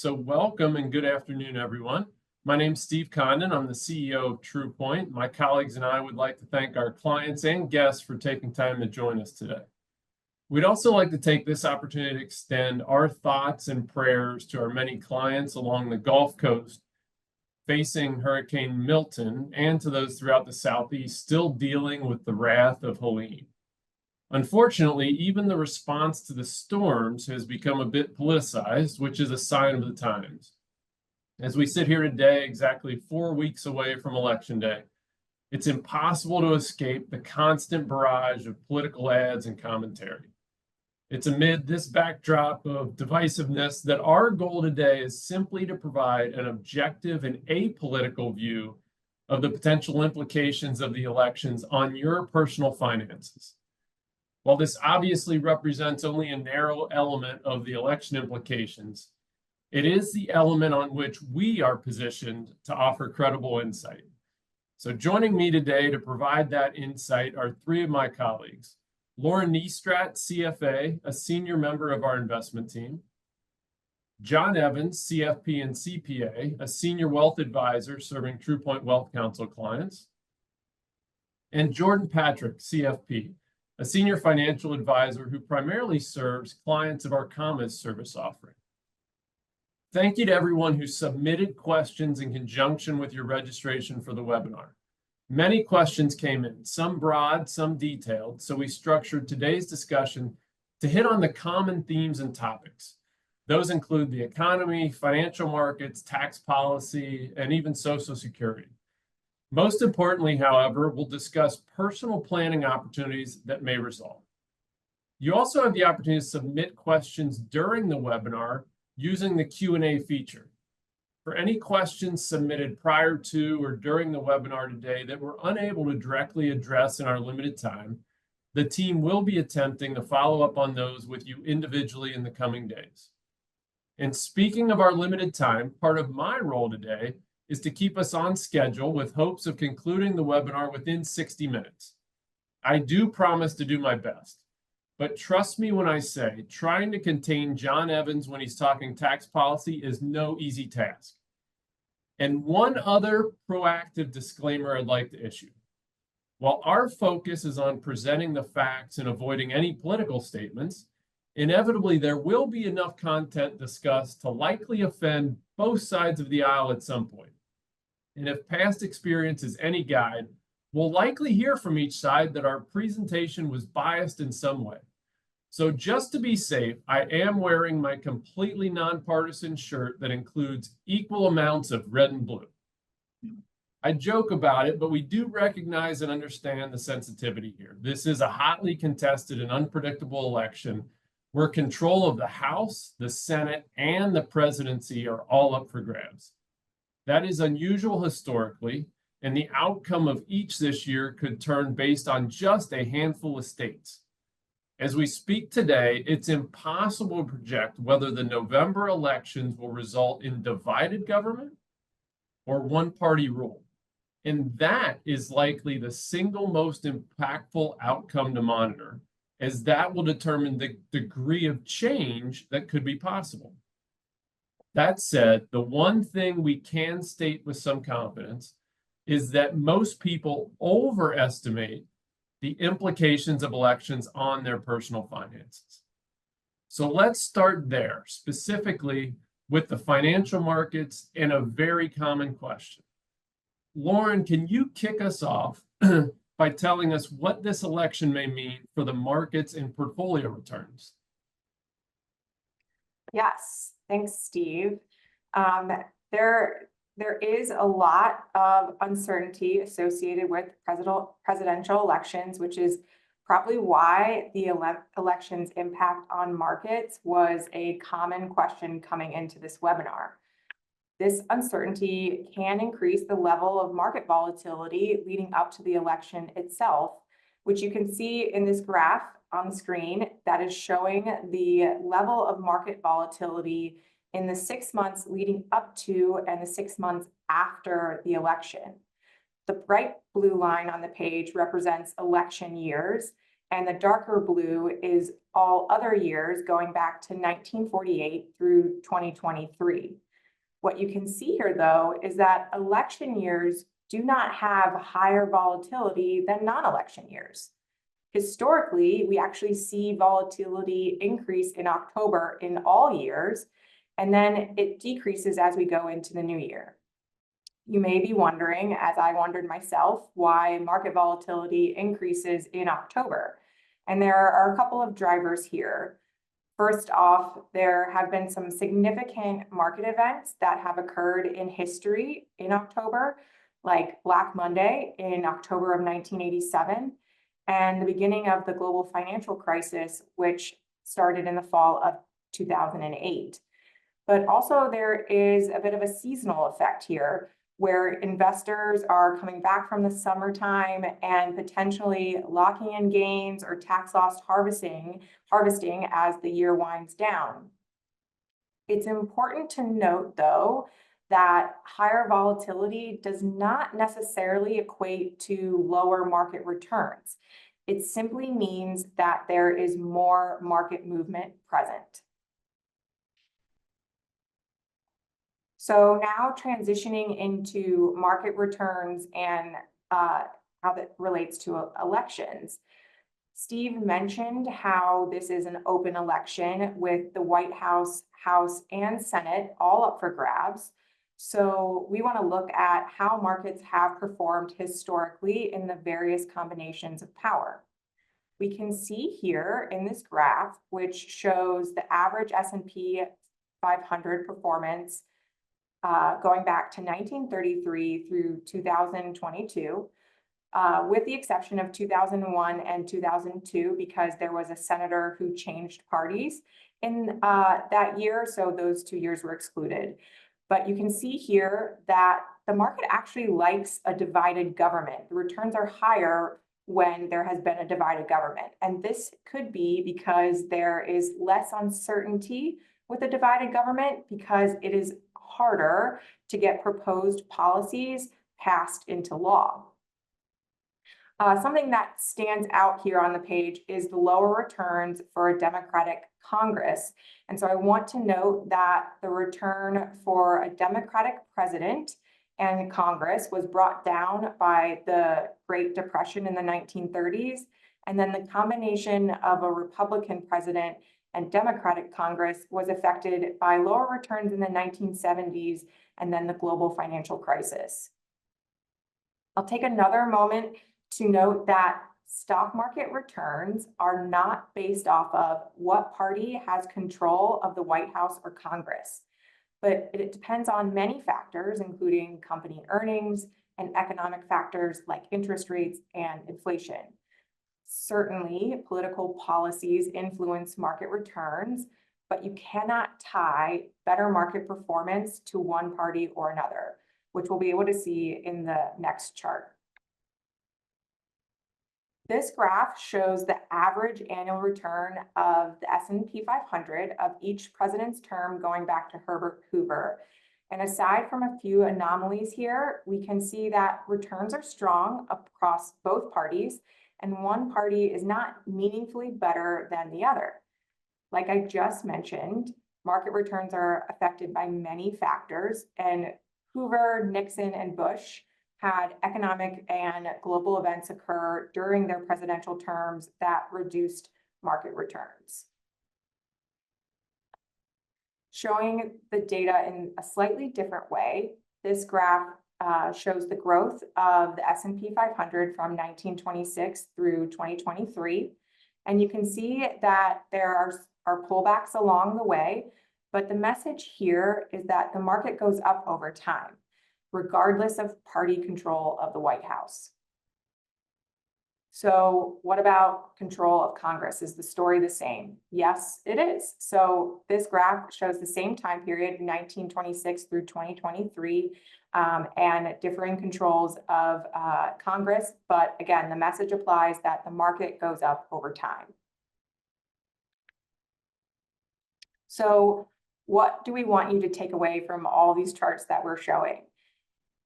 So welcome and good afternoon, everyone. My name's Steve Condon. I'm the CEO of Truepoint. My colleagues and I would like to thank our clients and guests for taking time to join us today. We'd also like to take this opportunity to extend our thoughts and prayers to our many clients along the Gulf Coast facing Hurricane Milton and to those throughout the Southeast still dealing with the wrath of Helene. Unfortunately, even the response to the storms has become a bit politicized, which is a sign of the times. As we sit here today, exactly 4 weeks away from Election Day, it's impossible to escape the constant barrage of political ads and commentary. It's amid this backdrop of divisiveness that our goal today is simply to provide an objective and apolitical view of the potential implications of the elections on your personal finances. While this obviously represents only a narrow element of the election implications, it is the element on which we are positioned to offer credible insight. So joining me today to provide that insight are three of my colleagues. Lauren Niestrat, CFA, a senior member of our investment team. John Evans, CFP and CPA, a senior wealth advisor serving Truepoint Wealth Counsel clients. And Jordan Patrick, CFP, a senior financial advisor who primarily serves clients of our Commerce service offering. Thank you to everyone who submitted questions in conjunction with your registration for the webinar. Many questions came in, some broad, some detailed, so we structured today's discussion to hit on the common themes and topics. Those include the economy, financial markets, tax policy, and even Social Security. Most importantly, however, we'll discuss personal planning opportunities that may result. You also have the opportunity to submit questions during the webinar using the Q&A feature. For any questions submitted prior to or during the webinar today that we're unable to directly address in our limited time, the team will be attempting to follow up on those with you individually in the coming days. And speaking of our limited time, part of my role today is to keep us on schedule with hopes of concluding the webinar within 60 minutes. I do promise to do my best, but trust me when I say trying to contain John Evans when he's talking tax policy is no easy task. And one other proactive disclaimer I'd like to issue. While our focus is on presenting the facts and avoiding any political statements, inevitably there will be enough content discussed to likely offend both sides of the aisle at some point. And if past experience is any guide, we'll likely hear from each side that our presentation was biased in some way. So just to be safe, I am wearing my completely nonpartisan shirt that includes equal amounts of red and blue. I joke about it, but we do recognize and understand the sensitivity here. This is a hotly contested and unpredictable election where control of the House, the Senate, and the presidency are all up for grabs. That is unusual historically, and the outcome of each this year could turn based on just a handful of states. As we speak today, it's impossible to project whether the November elections will result in divided government or one-party rule. And that is likely the single most impactful outcome to monitor, as that will determine the degree of change that could be possible. That said, the one thing we can state with some confidence is that most people overestimate the implications of elections on their personal finances. So let's start there, specifically with the financial markets and a very common question. Lauren, can you kick us off by telling us what this election may mean for the markets and portfolio returns? Yes, thanks, Steve. There is a lot of uncertainty associated with presidential elections, which is probably why the election's impact on markets was a common question coming into this webinar. This uncertainty can increase the level of market volatility leading up to the election itself, which you can see in this graph on the screen that is showing the level of market volatility in the 6 months leading up to and the 6 months after the election. The bright blue line on the page represents election years, And the darker blue is all other years going back to 1948 through 2023. What you can see here, though, is that election years do not have higher volatility than non-election years. Historically, we actually see volatility increase in October in all years, and then it decreases as we go into the new year. You may be wondering, as I wondered myself, why market volatility increases in October. And there are a couple of drivers here. First off, there have been some significant market events that have occurred in history in October, like Black Monday in October of 1987, and the beginning of the global financial crisis, which started in the fall of 2008. But also there is a bit of a seasonal effect here, where investors are coming back from the summertime and potentially locking in gains or tax loss harvesting as the year winds down. It's important to note, though, that higher volatility does not necessarily equate to lower market returns. It simply means that there is more market movement present. So now transitioning into market returns and how that relates to elections. Steve mentioned how this is an open election with the White House, House, and Senate all up for grabs. So we want to look at how markets have performed historically in the various combinations of power. We can see here in this graph, which shows the average S&P 500 performance going back to 1933 through 2022, with the exception of 2001 and 2002, because there was a senator who changed parties in that year, so those 2 years were excluded. But you can see here that the market actually likes a divided government. The returns are higher when there has been a divided government. And this could be because there is less uncertainty with a divided government, because it is harder to get proposed policies passed into law. Something that stands out here on the page is the lower returns for a Democratic Congress. And so I want to note that the return for a Democratic president and Congress was brought down by the Great Depression in the 1930s. And then the combination of a Republican president and Democratic Congress was affected by lower returns in the 1970s and then the global financial crisis. I'll take another moment to note that stock market returns are not based off of what party has control of the White House or Congress, but it depends on many factors, including company earnings and economic factors like interest rates and inflation. Certainly, political policies influence market returns, but you cannot tie better market performance to one party or another, which we'll be able to see in the next chart. This graph shows the average annual return of the S&P 500 of each president's term going back to Herbert Hoover. And aside from a few anomalies here, we can see that returns are strong across both parties, and one party is not meaningfully better than the other. Like I just mentioned, market returns are affected by many factors, and Hoover, Nixon, and Bush had economic and global events occur during their presidential terms that reduced market returns. Showing the data in a slightly different way, this graph shows the growth of the S&P 500 from 1926 through 2023. And you can see that there are pullbacks along the way, but the message here is that the market goes up over time, regardless of party control of the White House. So what about control of Congress? Is the story the same? Yes, it is. So this graph shows the same time period, 1926 through 2023, and differing controls of Congress. But again, the message applies that the market goes up over time. So what do we want you to take away from all these charts that we're showing?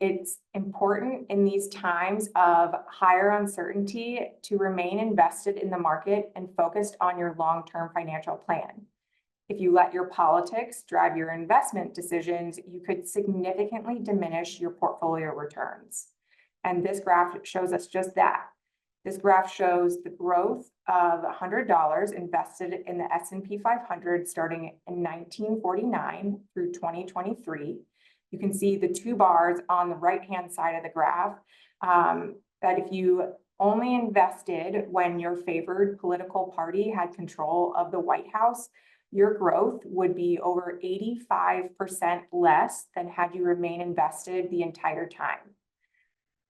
It's important in these times of higher uncertainty to remain invested in the market and focused on your long-term financial plan. If you let your politics drive your investment decisions, you could significantly diminish your portfolio returns. And this graph shows us just that. This graph shows the growth of $100 invested in the S&P 500 starting in 1949 through 2023. You can see the two bars on the right-hand side of the graph, that if you only invested when your favored political party had control of the White House, your growth would be over 85% less than had you remained invested the entire time.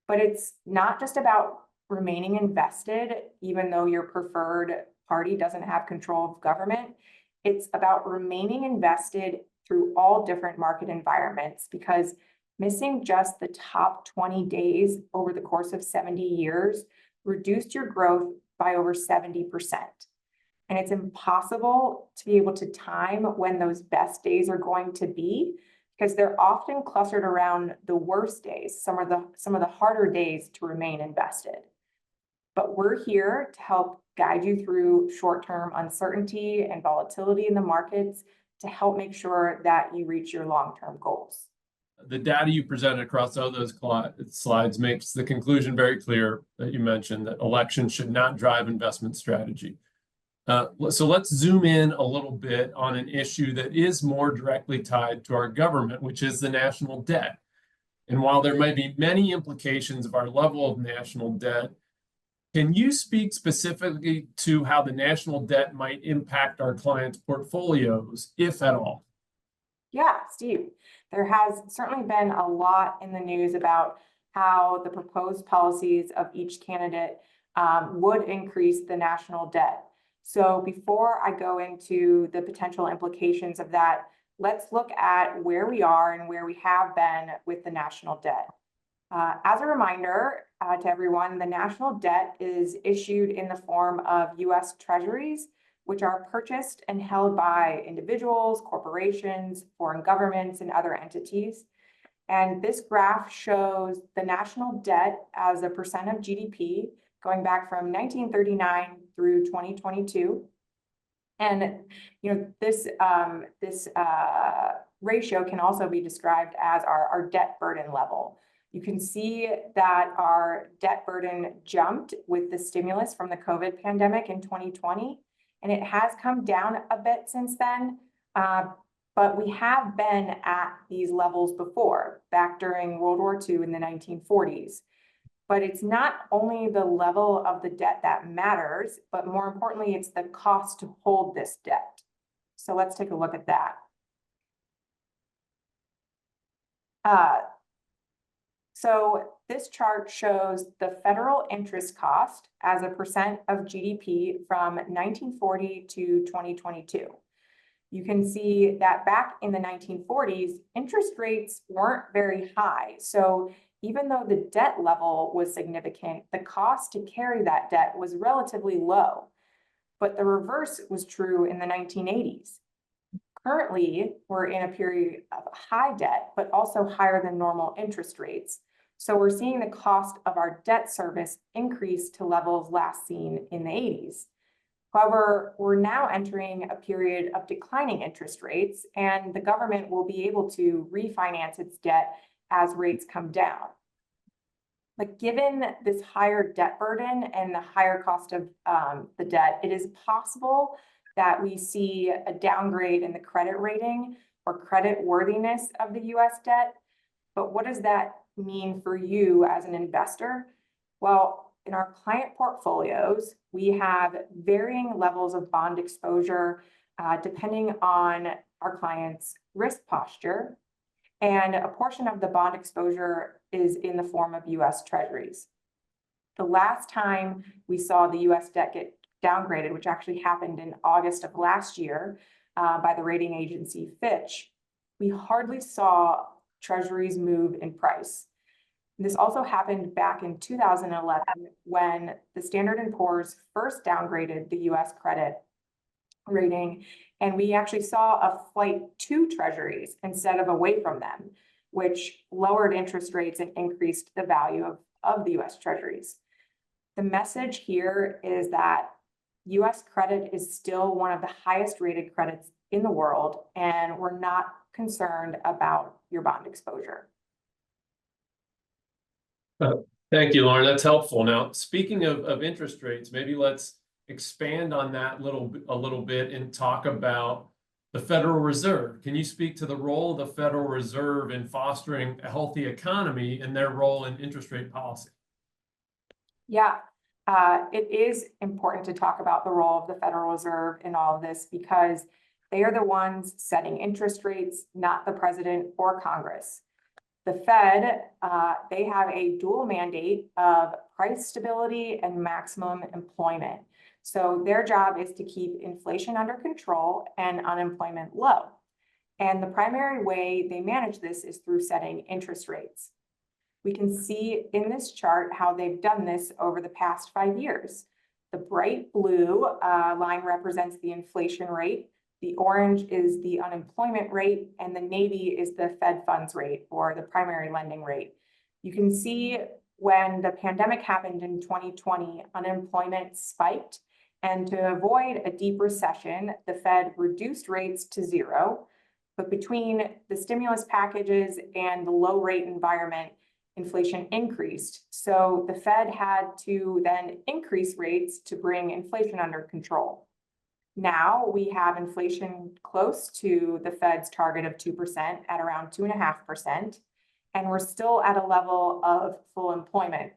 But it's not just about remaining invested, even though your preferred party doesn't have control of government. It's about remaining invested through all different market environments, because missing just the top 20 days over the course of 70 years reduced your growth by over 70%. And it's impossible to be able to time when those best days are going to be, because they're often clustered around the worst days, some of the harder days to remain invested. But we're here to help guide you through short-term uncertainty and volatility in the markets to help make sure that you reach your long-term goals. The data you presented across all those slides makes the conclusion very clear that you mentioned, that elections should not drive investment strategy. So let's zoom in a little bit on an issue that is more directly tied to our government, which is the national debt. And while there may be many implications of our level of national debt, can you speak specifically to how the national debt might impact our clients' portfolios, if at all? Yeah, Steve, there has certainly been a lot in the news about how the proposed policies of each candidate would increase the national debt. So before I go into the potential implications of that, let's look at where we are and where we have been with the national debt. As a reminder to everyone, the national debt is issued in the form of U.S. Treasuries, which are purchased and held by individuals, corporations, foreign governments, and other entities. And this graph shows the national debt as a percent of GDP going back from 1939 through 2022. And this ratio can also be described as our debt burden level. You can see that our debt burden jumped with the stimulus from the COVID pandemic in 2020, and it has come down a bit since then. But we have been at these levels before, back during World War II in the 1940s. But it's not only the level of the debt that matters, but more importantly, it's the cost to hold this debt. So let's take a look at that. So this chart shows the federal interest cost as a percent of GDP from 1940 to 2022. You can see that back in the 1940s, interest rates weren't very high. So even though the debt level was significant, the cost to carry that debt was relatively low. But the reverse was true in the 1980s. Currently, we're in a period of high debt, but also higher than normal interest rates. So we're seeing the cost of our debt service increase to levels last seen in the 80s. However, we're now entering a period of declining interest rates, and the government will be able to refinance its debt as rates come down. But given this higher debt burden and the higher cost of the debt, it is possible that we see a downgrade in the credit rating or credit worthiness of the U.S. debt. But what does that mean for you as an investor? Well, in our client portfolios, we have varying levels of bond exposure depending on our client's risk posture. And a portion of the bond exposure is in the form of U.S. Treasuries. The last time we saw the U.S. debt get downgraded, which actually happened in August of last year by the rating agency Fitch, we hardly saw Treasuries move in price. This also happened back in 2011 when the Standard & Poor's first downgraded the U.S. credit rating, and we actually saw a flight to Treasuries instead of away from them. which lowered interest rates and increased the value of the US Treasuries. The message here is that US credit is still one of the highest rated credits in the world, and we're not concerned about your bond exposure. Thank you, Lauren. That's helpful. Now, speaking of interest rates, maybe let's expand on that a little bit and talk about the Federal Reserve. Can you speak to the role of the Federal Reserve in fostering a healthy economy and their role in interest rate policy? Yeah, it is important to talk about the role of the Federal Reserve in all of this because they are the ones setting interest rates, not the president or Congress. The Fed, they have a dual mandate of price stability and maximum employment. So their job is to keep inflation under control and unemployment low. And the primary way they manage this is through setting interest rates. We can see in this chart how they've done this over the past 5 years. The bright blue line represents the inflation rate. The orange is the unemployment rate, and the navy is the Fed funds rate, or the primary lending rate. You can see when the pandemic happened in 2020, unemployment spiked, and to avoid a deep recession, the Fed reduced rates to 0. But between the stimulus packages and the low rate environment, inflation increased. So the Fed had to then increase rates to bring inflation under control. Now we have inflation close to the Fed's target of 2% at around 2.5%, and we're still at a level of full employment.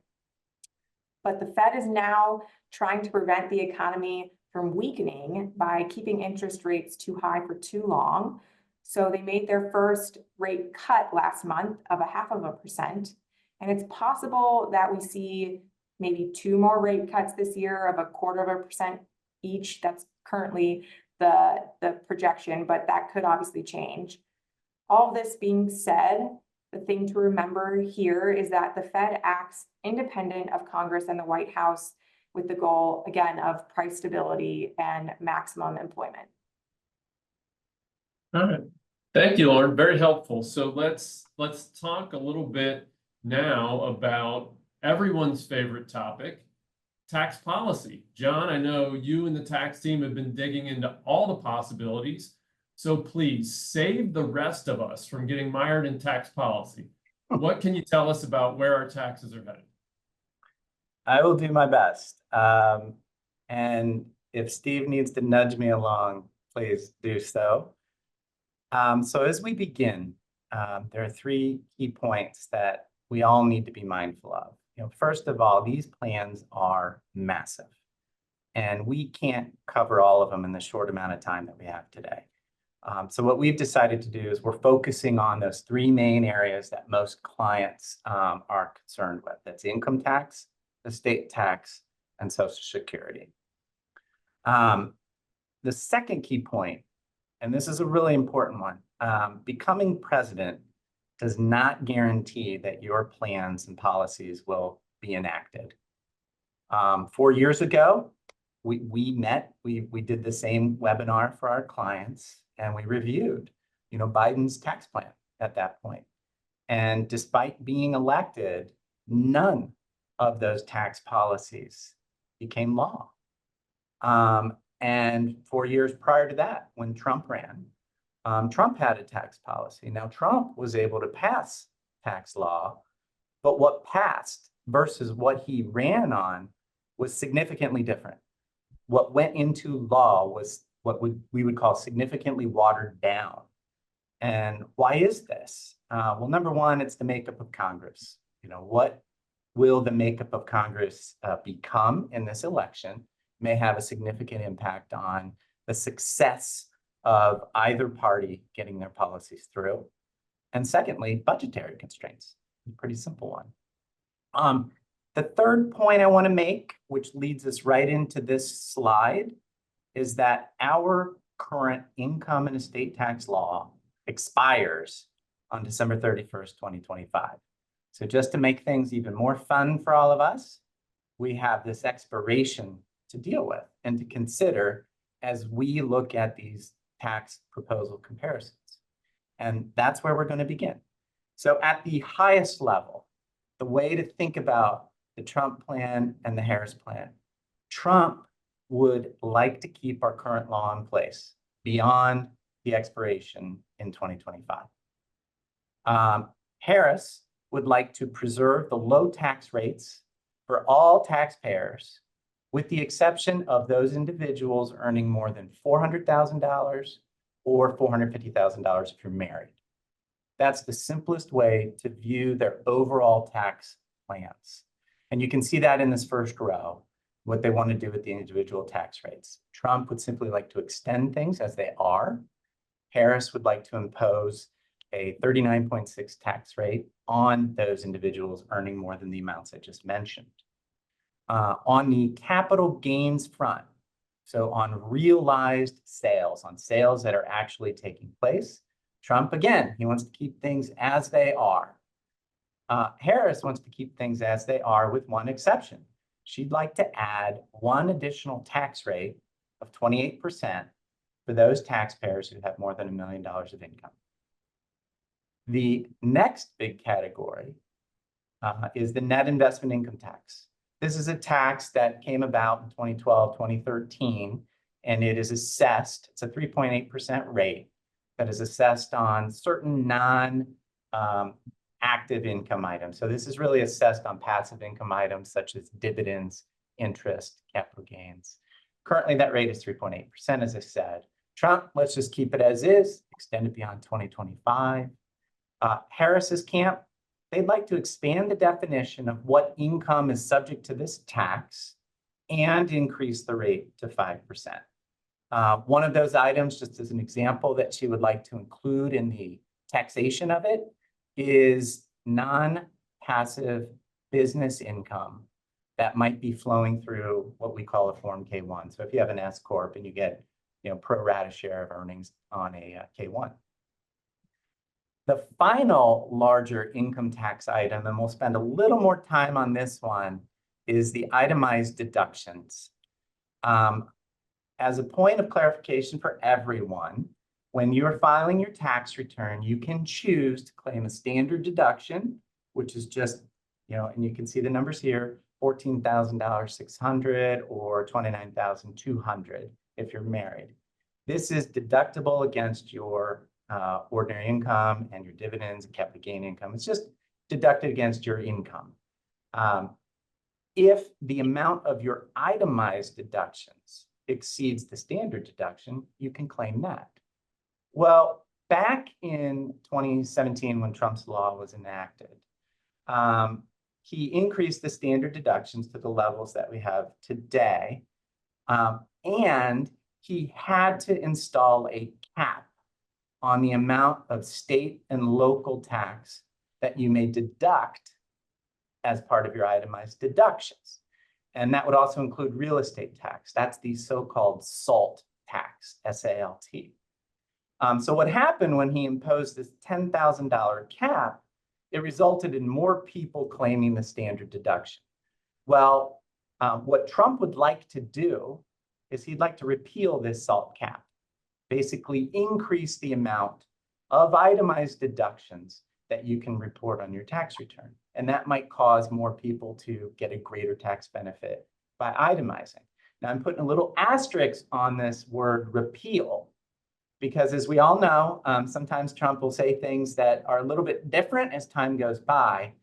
But the Fed is now trying to prevent the economy from weakening by keeping interest rates too high for too long. So they made their first rate cut last month of 0.5%. And it's possible that we see maybe 2 more rate cuts this year of 0.25% each. That's currently the projection, but that could obviously change. All this being said, the thing to remember here is that the Fed acts independent of Congress and the White House with the goal, again, of price stability and maximum employment. All right. Thank you, Lauren. Very helpful. So let's talk a little bit now about everyone's favorite topic, tax policy. John, I know you and the tax team have been digging into all the possibilities. So please save the rest of us from getting mired in tax policy. What can you tell us about where our taxes are headed? I will do my best. And if Steve needs to nudge me along, please do so. So as we begin, there are 3 key points that we all need to be mindful of. First of all, these plans are massive, and we can't cover all of them in the short amount of time that we have today. So what we've decided to do is we're focusing on those 3 main areas that most clients are concerned with. That's income tax, estate tax, and Social Security. The second key point, and this is a really important one, becoming president does not guarantee that your plans and policies will be enacted. 4 years ago, we did the same webinar for our clients, and we reviewed, Biden's tax plan at that point. And despite being elected, none of those tax policies became law. And 4 years prior to that, when Trump ran, Trump had a tax policy. Now, Trump was able to pass tax law, but what passed versus what he ran on was significantly different. What went into law was what we would call significantly watered down. And why is this? Well, number one, it's the makeup of Congress. What will the makeup of Congress become in this election may have a significant impact on the success of either party getting their policies through. And secondly, budgetary constraints. A pretty simple one. The third point I want to make, which leads us right into this slide, is that our current income and estate tax law expires on December 31st, 2025. So just to make things even more fun for all of us, we have this expiration to deal with and to consider as we look at these tax proposal comparisons. And that's where we're going to begin. So at the highest level, the way to think about the Trump plan and the Harris plan, Trump would like to keep our current law in place beyond the expiration in 2025. Harris would like to preserve the low tax rates for all taxpayers, with the exception of those individuals earning more than $400,000 or $450,000 if you're married. That's the simplest way to view their overall tax plans. And you can see that in this first row, what they want to do with the individual tax rates. Trump would simply like to extend things as they are. Harris would like to impose a 39.6 tax rate on those individuals earning more than the amounts I just mentioned. On the capital gains front, so on realized sales, on sales that are actually taking place, Trump, again, he wants to keep things as they are. Harris wants to keep things as they are with one exception. She'd like to add one additional tax rate of 28% for those taxpayers who have more than $1 million of income. The next big category is the net investment income tax. This is a tax that came about in 2012, 2013, and it is assessed, it's a 3.8% rate that is assessed on certain non-active income items. So this is really assessed on passive income items such as dividends, interest, capital gains. Currently, that rate is 3.8%, as I said. Trump, let's just keep it as is, extend it beyond 2025. Harris's camp, they'd like to expand the definition of what income is subject to this tax and increase the rate to 5%. One of those items, just as an example, that she would like to include in the taxation of it is non-passive business income that might be flowing through what we call a Form K-1. So if you have an S Corp and you get, pro rata share of earnings on a K-1. The final larger income tax item, and we'll spend a little more time on this one, is the itemized deductions. As a point of clarification for everyone, when you're filing your tax return, you can choose to claim a standard deduction, which is just, and you can see the numbers here, $14,600 or $29,200 if you're married. This is deductible against your ordinary income and your dividends and capital gain income. It's just deducted against your income. If the amount of your itemized deductions exceeds the standard deduction, you can claim that. Well, back in 2017, when Trump's law was enacted, he increased the standard deductions to the levels that we have today. And he had to install a cap on the amount of state and local tax that you may deduct as part of your itemized deductions. And that would also include real estate tax. That's the so-called SALT tax, S-A-L-T. So what happened when he imposed this $10,000 cap, it resulted in more people claiming the standard deduction. Well, what Trump would like to do is he'd like to repeal this SALT cap, basically increase the amount of itemized deductions that you can report on your tax return. And that might cause more people to get a greater tax benefit by itemizing. Now, I'm putting a little asterisk on this word repeal, because as we all know, sometimes Trump will say things that are a little bit different as time goes by.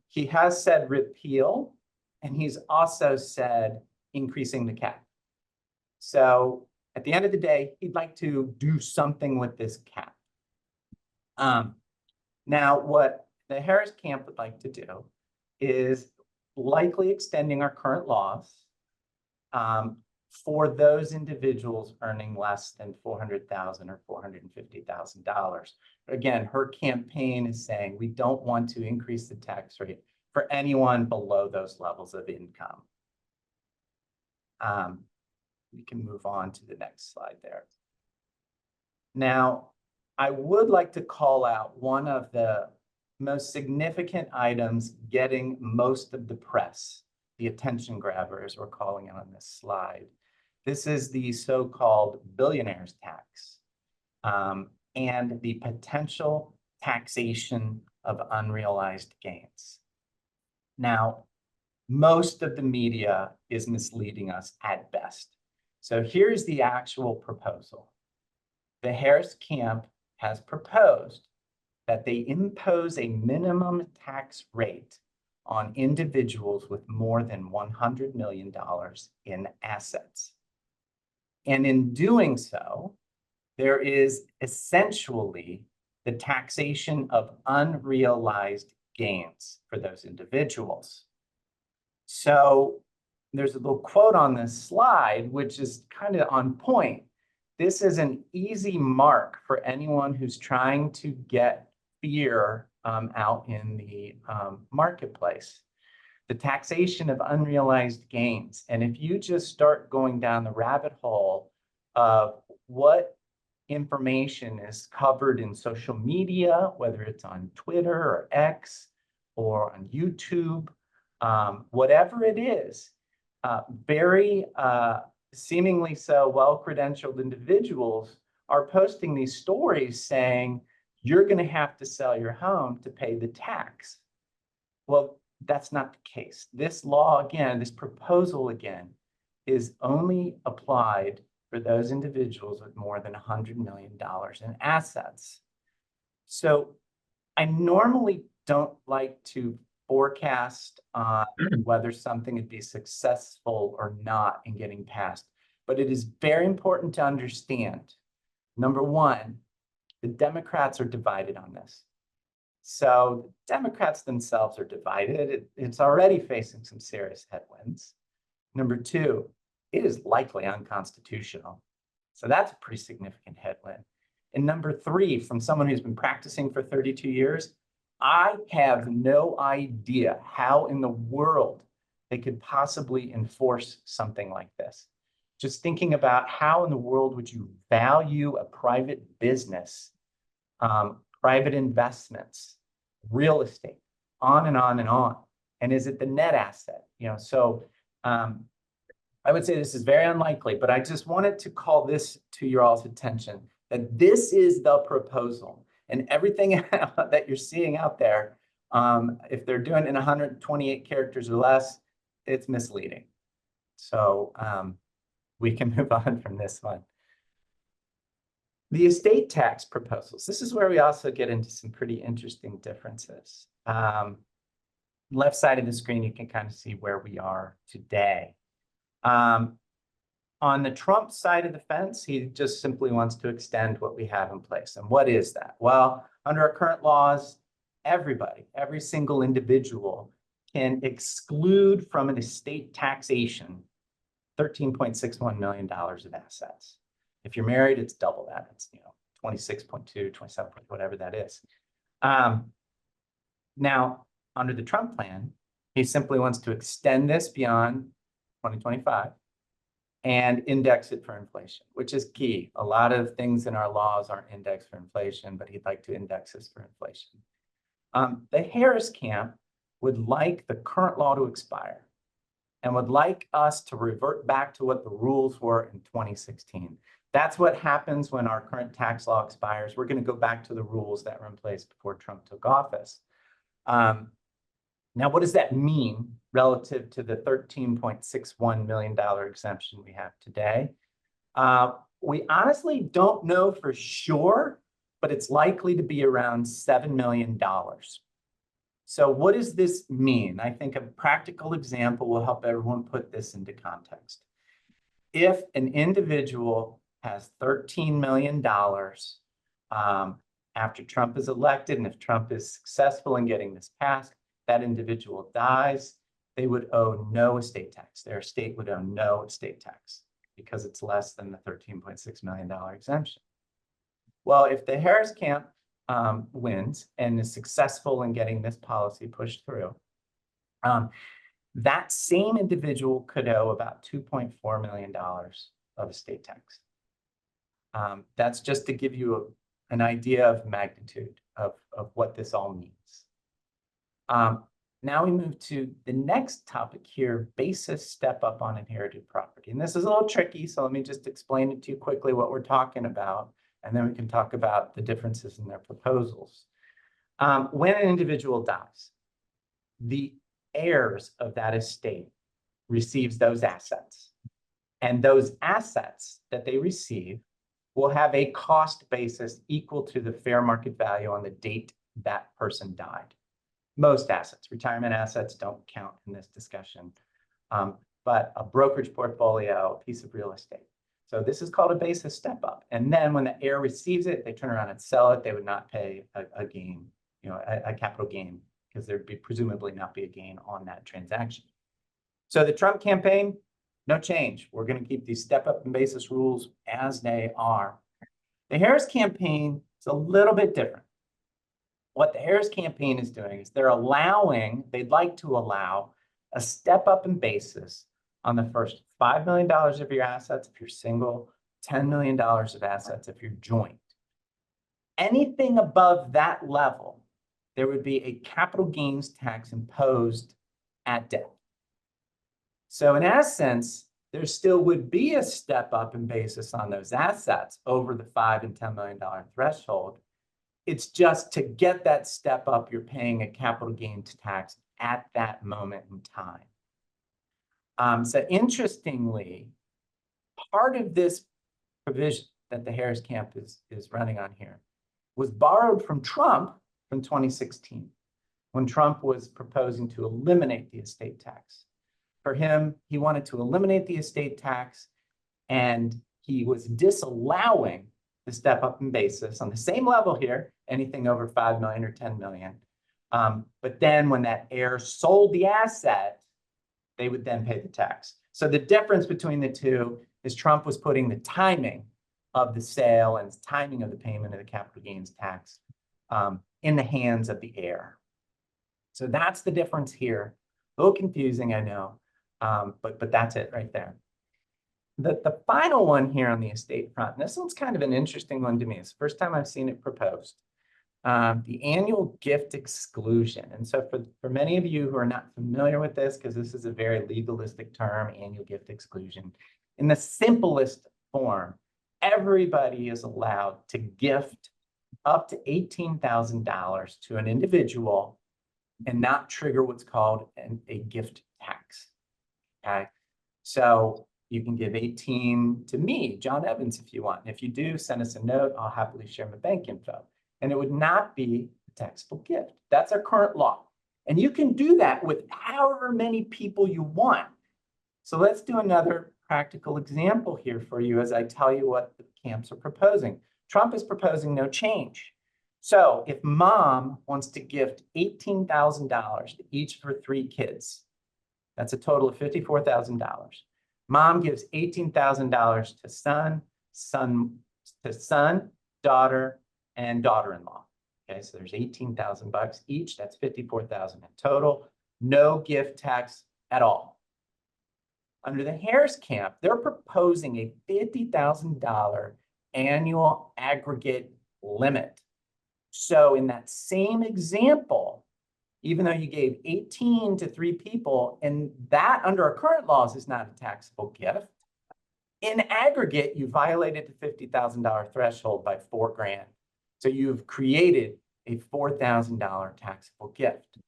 He has said repeal, and he's also said increasing the cap. So at the end of the day, he'd like to do something with this cap. Now, what the Harris camp would like to do is likely extending our current laws for those individuals earning less than $400,000 or $450,000. Again, her campaign is saying we don't want to increase the tax rate for anyone below those levels of income. We can move on to the next slide there. Now, I would like to call out one of the most significant items getting most of the press, the attention grabber, as we're calling it on this slide. This is the so-called billionaires tax and the potential taxation of unrealized gains. Now, most of the media is misleading us at best. So here's the actual proposal. The Harris camp has proposed that they impose a minimum tax rate on individuals with more than $100 million in assets. And in doing so, there is essentially the taxation of unrealized gains for those individuals. So there's a little quote on this slide, which is kind of on point. This is an easy mark for anyone who's trying to get fear out in the marketplace. The taxation of unrealized gains. And if you just start going down the rabbit hole of what information is covered in social media, whether it's on Twitter or X or on YouTube, whatever it is, very seemingly so well-credentialed individuals are posting these stories saying, you're going to have to sell your home to pay the tax. Well, that's not the case. This law, again, this proposal, again, is only applied for those individuals with more than $100 million in assets. So I normally don't like to forecast whether something would be successful or not in getting passed, but it is very important to understand, number one, the Democrats are divided on this. So the Democrats themselves are divided. It's already facing some serious headwinds. Number two, it is likely unconstitutional. So that's a pretty significant headwind. And number three, from someone who's been practicing for 32 years, I have no idea how in the world they could possibly enforce something like this. Just thinking about how in the world would you value a private business, private investments, real estate, on and on and on. And is it the net asset? So I would say this is very unlikely, but I just wanted to call this to your all's attention, that this is the proposal. And everything that you're seeing out there, if they're doing it in 128 characters or less, it's misleading. So we can move on from this one. The estate tax proposals. This is where we also get into some pretty interesting differences. Left side of the screen, you can kind of see where we are today. On the Trump side of the fence, he just simply wants to extend what we have in place. And what is that? Well, under our current laws, everybody, every single individual can exclude from an estate taxation $13.61 million of assets. If you're married, it's double that. It's 26.2, 27, whatever that is. Now, under the Trump plan, he simply wants to extend this beyond 2025 and index it for inflation, which is key. A lot of things in our laws aren't indexed for inflation, but he'd like to index this for inflation. The Harris camp would like the current law to expire and would like us to revert back to what the rules were in 2016. That's what happens when our current tax law expires. We're going to go back to the rules that were in place before Trump took office. Now, what does that mean relative to the $13.61 million exemption we have today? We honestly don't know for sure, but it's likely to be around $7 million. So what does this mean? I think a practical example will help everyone put this into context. If an individual has $13 million after Trump is elected, and if Trump is successful in getting this passed, that individual dies, they would owe no estate tax. Their estate would owe no estate tax because it's less than the $13.6 million exemption. Well, if the Harris camp wins and is successful in getting this policy pushed through, that same individual could owe about $2.4 million of estate tax. That's just to give you an idea of magnitude of what this all means. Now we move to the next topic here, basis step up on inherited property. And this is a little tricky, so let me just explain it to you quickly what we're talking about, and then we can talk about the differences in their proposals. When an individual dies, the heirs of that estate receives those assets. And those assets that they receive will have a cost basis equal to the fair market value on the date that person died. Most assets, retirement assets don't count in this discussion, but a brokerage portfolio, a piece of real estate. So this is called a basis step up. And then when the heir receives it, they turn around and sell it. They would not pay a gain, a capital gain, because there'd be presumably not be a gain on that transaction. So the Trump campaign, no change. We're going to keep these step up and basis rules as they are. The Harris campaign is a little bit different. What the Harris campaign is doing is they'd like to allow a step up in basis on the first $5 million of your assets if you're single, $10 million of assets if you're joint. Anything above that level, there would be a capital gains tax imposed at death. So in essence, there still would be a step up in basis on those assets over the $5 and $10 million threshold. It's just to get that step up, you're paying a capital gains tax at that moment in time. So interestingly, part of this provision that the Harris camp is running on here was borrowed from Trump from 2016, when Trump was proposing to eliminate the estate tax. For him, he wanted to eliminate the estate tax, and he was disallowing the step up in basis on the same level here, anything over 5 million or 10 million. But then when that heir sold the asset, they would then pay the tax. So the difference between the two is Trump was putting the timing of the sale and timing of the payment of the capital gains tax in the hands of the heir. So that's the difference here. A little confusing, I know, but that's it right there. The final one here on the estate front, and this one's kind of an interesting one to me. It's the first time I've seen it proposed. The annual gift exclusion. And so for many of you who are not familiar with this, because this is a very legalistic term, annual gift exclusion, in the simplest form, everybody is allowed to gift up to $18,000 to an individual and not trigger what's called a gift tax. Okay, so you can give 18 to me, John Evans, if you want. And if you do, send us a note. I'll happily share my bank info. And it would not be a taxable gift. That's our current law. And you can do that with however many people you want. So let's do another practical example here for you as I tell you what the camps are proposing. Trump is proposing no change. So if mom wants to gift $18,000 to each of her 3 kids, that's a total of $54,000. Mom gives $18,000 to son, daughter, and daughter-in-law. Okay, so there's $18,000 each. That's $54,000 in total. No gift tax at all. Under the Harris camp, they're proposing a $50,000 annual aggregate limit. So in that same example, even though you gave 18 to 3 people, and that under our current laws is not a taxable gift, in aggregate, you violated the $50,000 threshold by $4,000. So you've created a $4,000 taxable gift.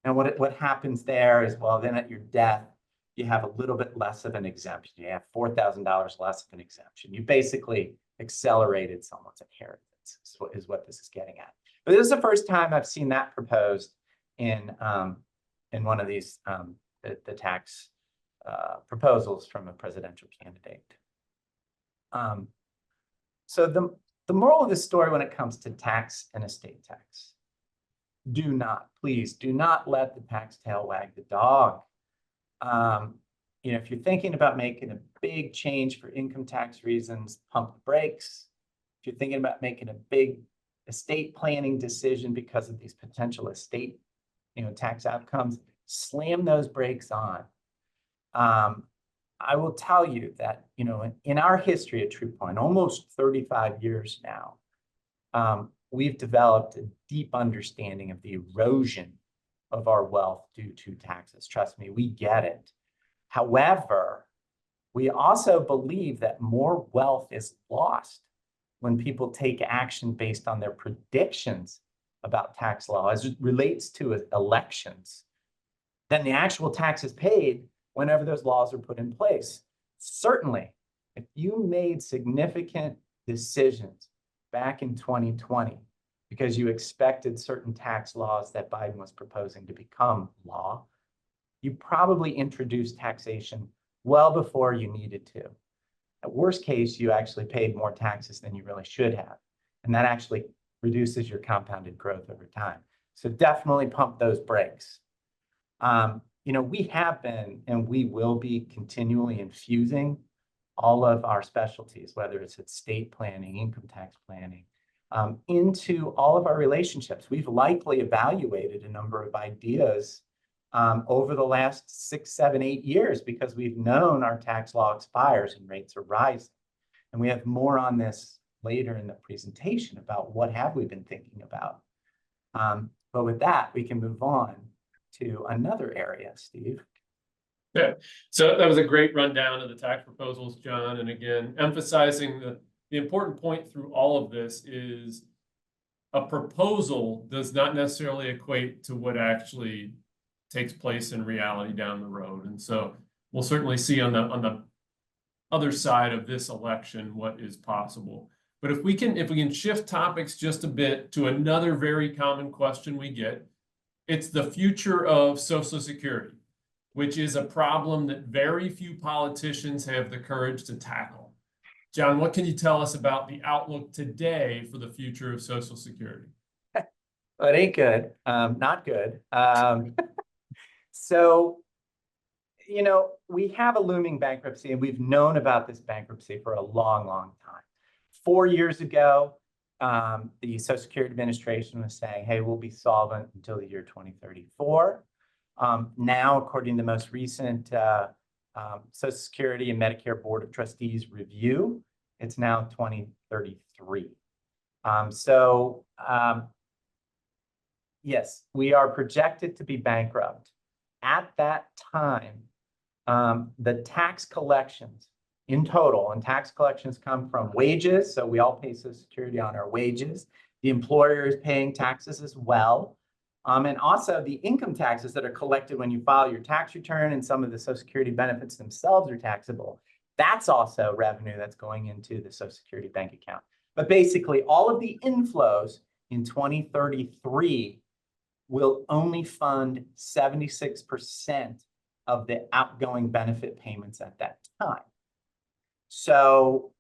Now, what happens there is, well, then at your death, you have a little bit less of an exemption. You have $4,000 less of an exemption. You basically accelerated someone's inheritance, is what this is getting at. But this is the first time I've seen that proposed in one of these the tax proposals from a presidential candidate. So the moral of the story when it comes to tax and estate tax, please do not let the tax tail wag the dog. If you're thinking about making a big change for income tax reasons, pump the brakes. If you're thinking about making a big estate planning decision because of these potential estate tax outcomes, slam those brakes on. I will tell you that, in our history at Truepoint, almost 35 years now, we've developed a deep understanding of the erosion of our wealth due to taxes. Trust me, we get it. However, we also believe that more wealth is lost when people take action based on their predictions about tax law as it relates to elections than the actual taxes paid whenever those laws are put in place. Certainly, if you made significant decisions back in 2020 because you expected certain tax laws that Biden was proposing to become law, you probably introduced taxation well before you needed to. At worst case, you actually paid more taxes than you really should have. And that actually reduces your compounded growth over time. So definitely pump those brakes. We have been and we will be continually infusing all of our specialties, whether it's estate planning, income tax planning, into all of our relationships. We've likely evaluated a number of ideas over the last 6, 7, 8 years because we've known our tax law expires and rates are rising. And we have more on this later in the presentation about what have we been thinking about. But with that, we can move on to another area, Steve. Yeah, so that was a great rundown of the tax proposals, John. And again, emphasizing the important point through all of this is a proposal does not necessarily equate to what actually takes place in reality down the road. And so we'll certainly see on the other side of this election what is possible. But if we can shift topics just a bit to another very common question we get, it's the future of Social Security, which is a problem that very few politicians have the courage to tackle. John, what can you tell us about the outlook today for the future of Social Security? Well, it ain't good, not good. So, we have a looming bankruptcy and we've known about this bankruptcy for a long, long time. 4 years ago, the Social Security Administration was saying, hey, we'll be solvent until the year 2034. Now, according to the most recent Social Security and Medicare Board of Trustees review, it's now 2033. Yes, we are projected to be bankrupt. At that time, the tax collections in total, and tax collections come from wages, so we all pay Social Security on our wages. The employer is paying taxes as well. And also the income taxes that are collected when you file your tax return, and some of the Social Security benefits themselves are taxable. That's also revenue that's going into the Social Security bank account. But basically, all of the inflows in 2033 will only fund 76% of the outgoing benefit payments at that time. So,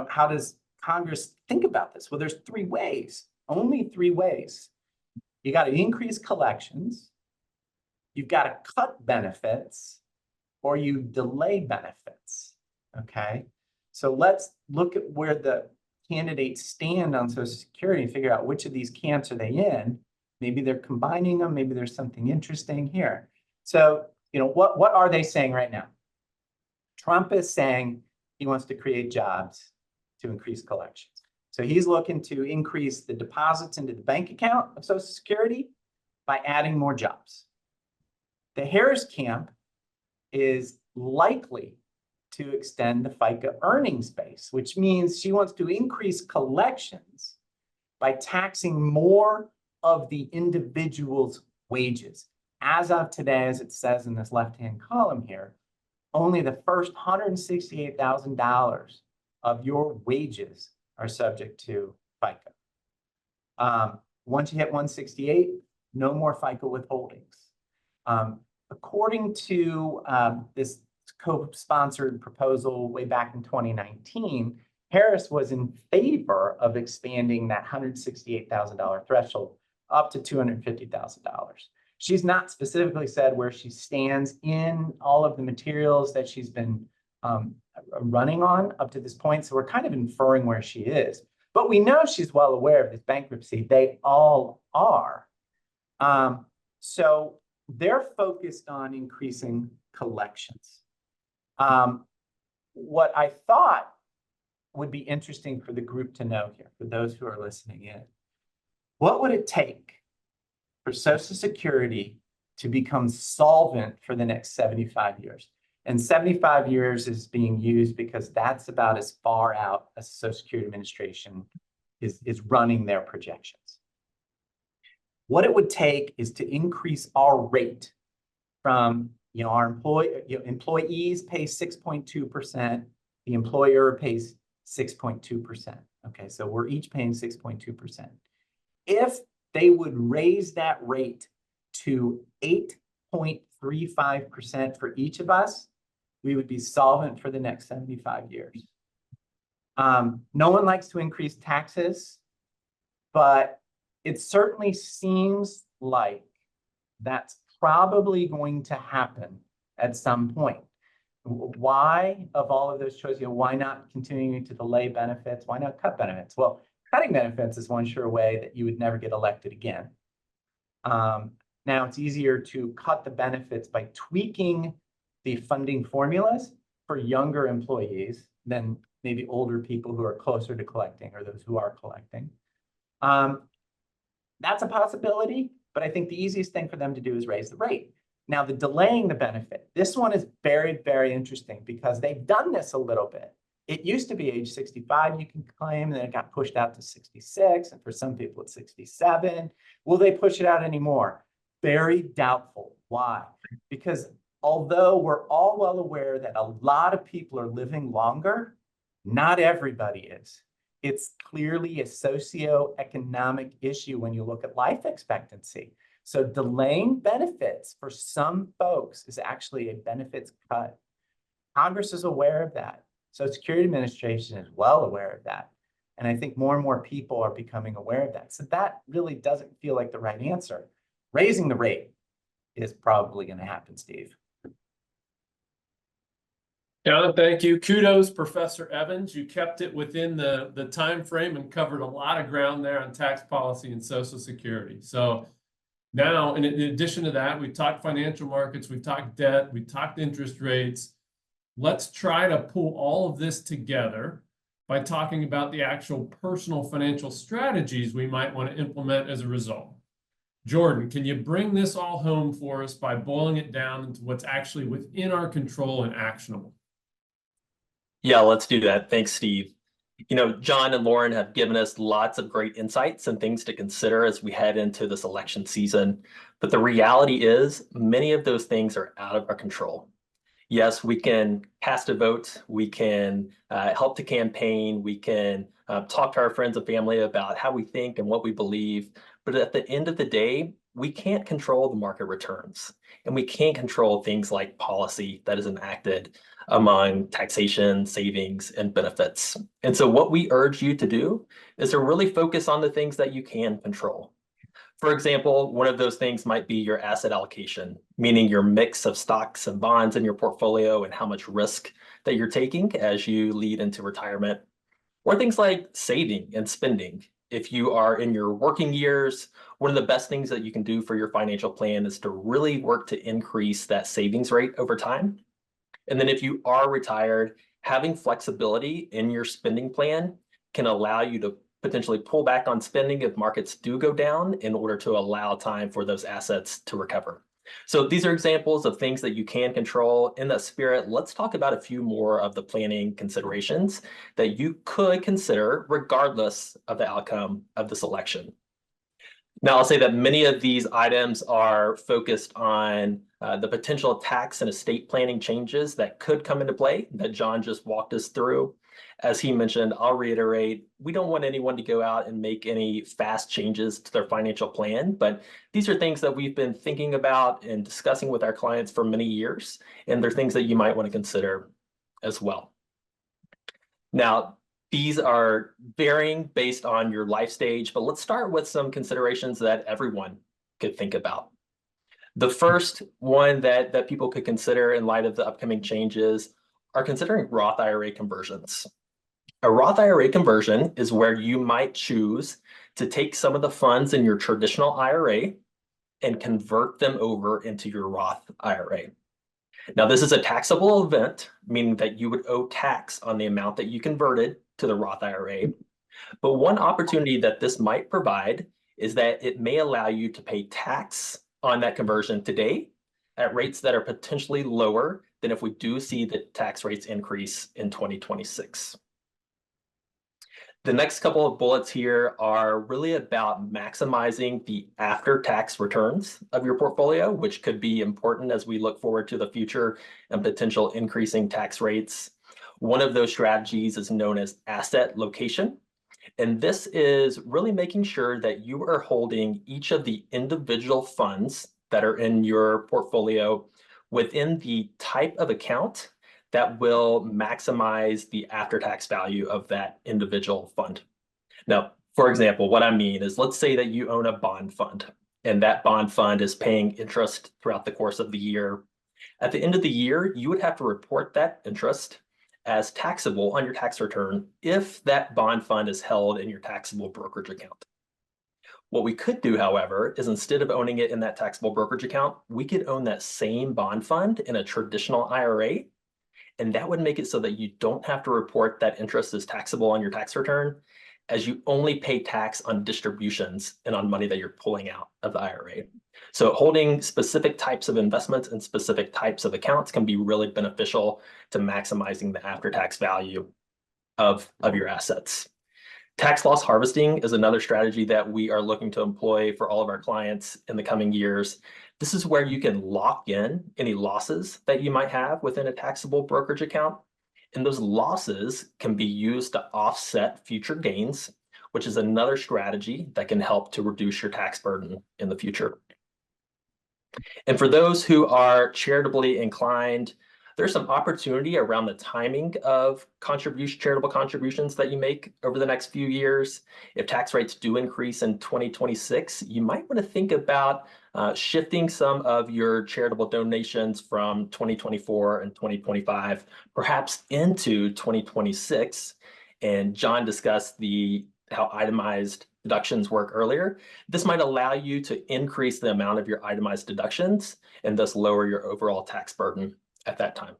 how does Congress think about this? Well, there's 3 ways, only 3 ways. You got to increase collections, you've got to cut benefits, or you delay benefits, okay? So let's look at where the candidates stand on Social Security and figure out which of these camps are they in. Maybe they're combining them, maybe there's something interesting here. So, what are they saying right now? Trump is saying he wants to create jobs to increase collections. So he's looking to increase the deposits into the bank account of Social Security by adding more jobs. The Harris camp is likely to extend the FICA earnings base, which means she wants to increase collections by taxing more of the individual's wages. As of today, as it says in this left-hand column here, only the first $168,000 of your wages are subject to FICA. Once you hit 168, no more FICA withholdings. According to this co-sponsored proposal way back in 2019, Harris was in favor of expanding that $168,000 threshold up to $250,000. She's not specifically said where she stands in all of the materials that she's been running on up to this point. So we're kind of inferring where she is. But we know she's well aware of this bankruptcy. They all are. So they're focused on increasing collections. What I thought would be interesting for the group to know here, for those who are listening in, what would it take for Social Security to become solvent for the next 75 years? And 75 years is being used because that's about as far out as the Social Security Administration is running their projections. What it would take is to increase our rate from, our employees pay 6.2%, the employer pays 6.2%. Okay, so we're each paying 6.2%. If they would raise that rate to 8.35% for each of us, we would be solvent for the next 75 years. No one likes to increase taxes, but it certainly seems like that's probably going to happen at some point. Why, of all of those choices, why not continuing to delay benefits? Why not cut benefits? Well, cutting benefits is one sure way that you would never get elected again. Now it's easier to cut the benefits by tweaking the funding formulas for younger employees than maybe older people who are closer to collecting or those who are collecting. That's a possibility, but I think the easiest thing for them to do is raise the rate. Now, the delaying the benefit, this one is very, very interesting because they've done this a little bit. It used to be age 65 you can claim, and then it got pushed out to 66, and for some people it's 67. Will they push it out anymore? Very doubtful. Why? Because although we're all well aware that a lot of people are living longer, not everybody is. It's clearly a socioeconomic issue when you look at life expectancy. So delaying benefits for some folks is actually a benefits cut. Congress is aware of that. Social Security Administration is well aware of that. And I think more and more people are becoming aware of that. So that really doesn't feel like the right answer. Raising the rate is probably going to happen, Steve. John, thank you. Kudos, Professor Evans. You kept it within the time frame and covered a lot of ground there on tax policy and Social Security. So now, in addition to that, we've talked financial markets, we've talked debt, we've talked interest rates. Let's try to pull all of this together by talking about the actual personal financial strategies we might want to implement as a result. Jordan, can you bring this all home for us by boiling it down into what's actually within our control and actionable? Yeah, let's do that. Thanks, Steve. John and Lauren have given us lots of great insights and things to consider as we head into this election season. But the reality is many of those things are out of our control. Yes, we can cast a vote. We can help to campaign. We can talk to our friends and family about how we think and what we believe. But at the end of the day, we can't control the market returns. And we can't control things like policy that is enacted among taxation, savings, and benefits. And so what we urge you to do is to really focus on the things that you can control. For example, one of those things might be your asset allocation, meaning your mix of stocks and bonds in your portfolio and how much risk that you're taking as you lead into retirement. Or things like saving and spending. If you are in your working years, one of the best things that you can do for your financial plan is to really work to increase that savings rate over time. And then if you are retired, having flexibility in your spending plan can allow you to potentially pull back on spending if markets do go down in order to allow time for those assets to recover. So these are examples of things that you can control. In that spirit, let's talk about a few more of the planning considerations that you could consider regardless of the outcome of this election. Now, I'll say that many of these items are focused on the potential tax and estate planning changes that could come into play that John just walked us through. As he mentioned, I'll reiterate, we don't want anyone to go out and make any fast changes to their financial plan, but these are things that we've been thinking about and discussing with our clients for many years, and they're things that you might want to consider as well. Now, these are varying based on your life stage, but let's start with some considerations that everyone could think about. The first one that people could consider in light of the upcoming changes are considering Roth IRA conversions. A Roth IRA conversion is where you might choose to take some of the funds in your traditional IRA and convert them over into your Roth IRA. Now, this is a taxable event, meaning that you would owe tax on the amount that you converted to the Roth IRA. But one opportunity that this might provide is that it may allow you to pay tax on that conversion today at rates that are potentially lower than if we do see the tax rates increase in 2026. The next couple of bullets here are really about maximizing the after-tax returns of your portfolio, which could be important as we look forward to the future and potential increasing tax rates. One of those strategies is known as asset location. And this is really making sure that you are holding each of the individual funds that are in your portfolio within the type of account that will maximize the after-tax value of that individual fund. Now, for example, what I mean is, let's say that you own a bond fund, and that bond fund is paying interest throughout the course of the year. At the end of the year, you would have to report that interest as taxable on your tax return if that bond fund is held in your taxable brokerage account. What we could do, however, is instead of owning it in that taxable brokerage account, we could own that same bond fund in a traditional IRA. And that would make it so that you don't have to report that interest as taxable on your tax return, as you only pay tax on distributions and on money that you're pulling out of the IRA. So holding specific types of investments and specific types of accounts can be really beneficial to maximizing the after-tax value of your assets. Tax loss harvesting is another strategy that we are looking to employ for all of our clients in the coming years. This is where you can lock in any losses that you might have within a taxable brokerage account. And those losses can be used to offset future gains, which is another strategy that can help to reduce your tax burden in the future. And for those who are charitably inclined, there's some opportunity around the timing of charitable contributions that you make over the next few years. If tax rates do increase in 2026, you might want to think about shifting some of your charitable donations from 2024 and 2025, perhaps into 2026. And John discussed how itemized deductions work earlier. This might allow you to increase the amount of your itemized deductions and thus lower your overall tax burden at that time.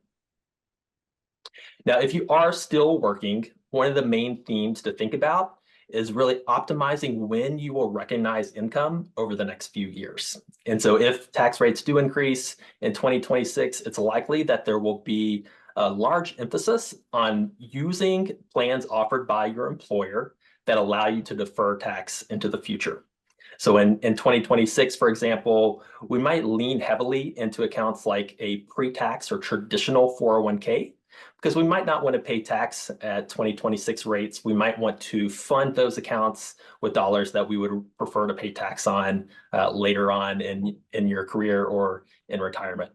Now, if you are still working, one of the main themes to think about is really optimizing when you will recognize income over the next few years. And so if tax rates do increase in 2026, it's likely that there will be a large emphasis on using plans offered by your employer that allow you to defer tax into the future. So in 2026, for example, we might lean heavily into accounts like a pre-tax or traditional 401k, because we might not want to pay tax at 2026 rates. We might want to fund those accounts with dollars that we would prefer to pay tax on later on in your career or in retirement.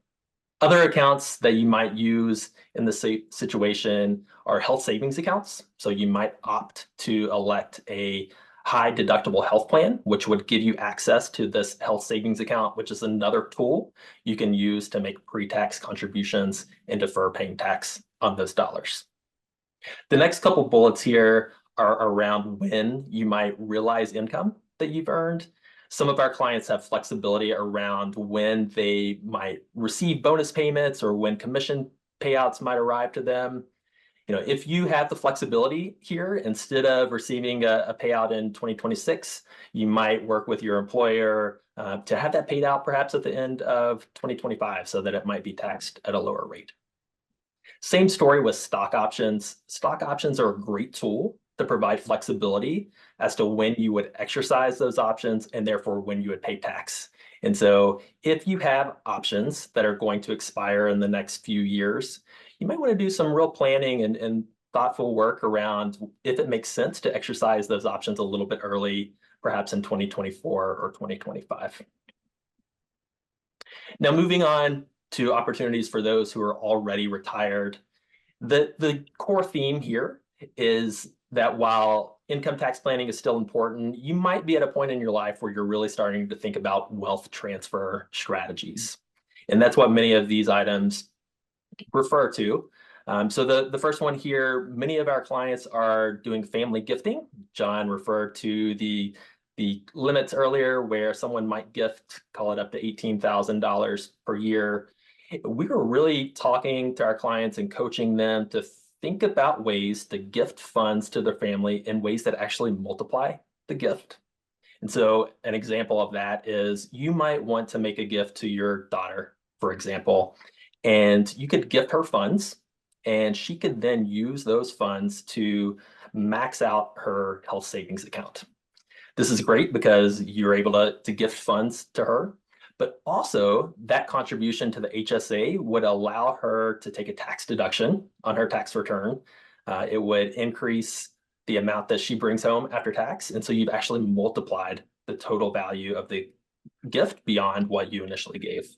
Other accounts that you might use in this situation are health savings accounts. So you might opt to elect a high deductible health plan, which would give you access to this health savings account, which is another tool you can use to make pre-tax contributions and defer paying tax on those dollars. The next couple bullets here are around when you might realize income that you've earned. Some of our clients have flexibility around when they might receive bonus payments or when commission payouts might arrive to them. If you have the flexibility here, instead of receiving a payout in 2026, you might work with your employer to have that paid out perhaps at the end of 2025 so that it might be taxed at a lower rate. Same story with stock options. Stock options are a great tool to provide flexibility as to when you would exercise those options and therefore when you would pay tax. And so if you have options that are going to expire in the next few years, you might want to do some real planning and thoughtful work around if it makes sense to exercise those options a little bit early, perhaps in 2024 or 2025. Now, moving on to opportunities for those who are already retired. The core theme here is that while income tax planning is still important, you might be at a point in your life where you're really starting to think about wealth transfer strategies. And that's what many of these items refer to. So the first one here, many of our clients are doing family gifting. John referred to the limits earlier where someone might gift, call it up to $18,000 per year. We were really talking to our clients and coaching them to think about ways to gift funds to their family in ways that actually multiply the gift. And so an example of that is you might want to make a gift to your daughter, for example, and you could gift her funds and she could then use those funds to max out her health savings account. This is great because you're able to gift funds to her, but also that contribution to the HSA would allow her to take a tax deduction on her tax return. It would increase the amount that she brings home after tax. And so you've actually multiplied the total value of the gift beyond what you initially gave.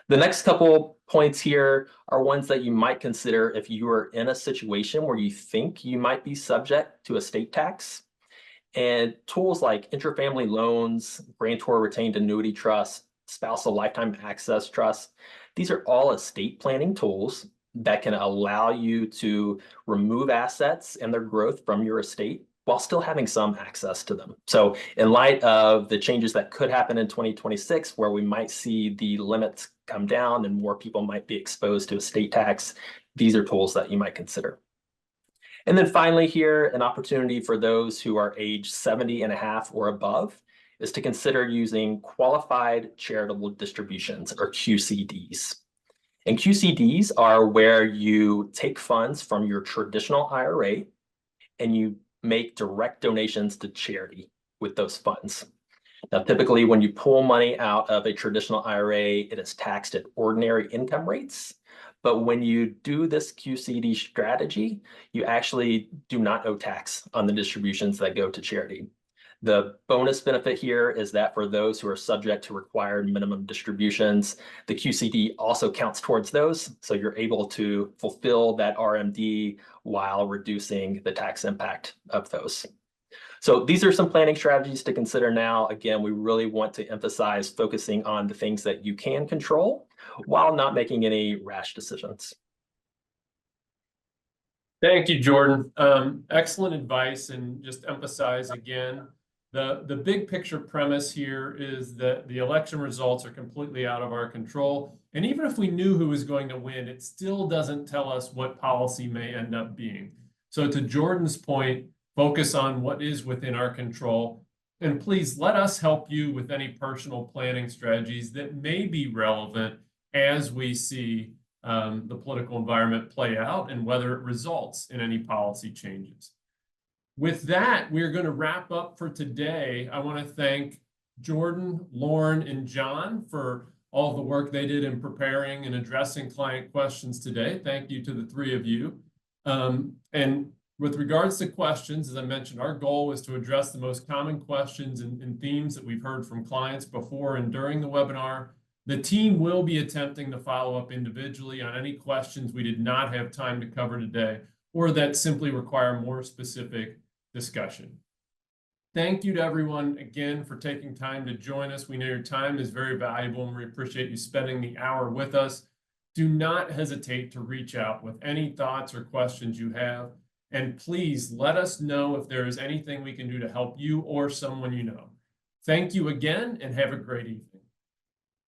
The next couple points here are ones that you might consider if you are in a situation where you think you might be subject to estate tax. And tools like intrafamily loans, grantor retained annuity trust, spousal lifetime access trust, these are all estate planning tools that can allow you to remove assets and their growth from your estate while still having some access to them. So in light of the changes that could happen in 2026, where we might see the limits come down and more people might be exposed to estate tax, these are tools that you might consider. And then finally here, an opportunity for those who are age 70 and a half or above is to consider using qualified charitable distributions, or QCDs. And QCDs are where you take funds from your traditional IRA and you make direct donations to charity with those funds. Now, typically when you pull money out of a traditional IRA, it is taxed at ordinary income rates. But when you do this QCD strategy, you actually do not owe tax on the distributions that go to charity. The bonus benefit here is that for those who are subject to required minimum distributions, the QCD also counts towards those. So you're able to fulfill that RMD while reducing the tax impact of those. So these are some planning strategies to consider now. Again, we really want to emphasize focusing on the things that you can control while not making any rash decisions. Thank you, Jordan. Excellent advice, and just emphasize again, the big picture premise here is that the election results are completely out of our control. And even if we knew who was going to win, it still doesn't tell us what policy may end up being. So to Jordan's point, focus on what is within our control. And please let us help you with any personal planning strategies that may be relevant as we see the political environment play out and whether it results in any policy changes. With that, we're going to wrap up for today. I want to thank Jordan, Lauren, and John for all the work they did in preparing and addressing client questions today. Thank you to the three of you. And with regards to questions, as I mentioned, our goal was to address the most common questions and themes that we've heard from clients before and during the webinar. The team will be attempting to follow up individually on any questions we did not have time to cover today, or that simply require more specific discussion. Thank you to everyone again for taking time to join us. We know your time is very valuable and we appreciate you spending the hour with us. Do not hesitate to reach out with any thoughts or questions you have. And please let us know if there is anything we can do to help you or someone you know. Thank you again and have a great evening.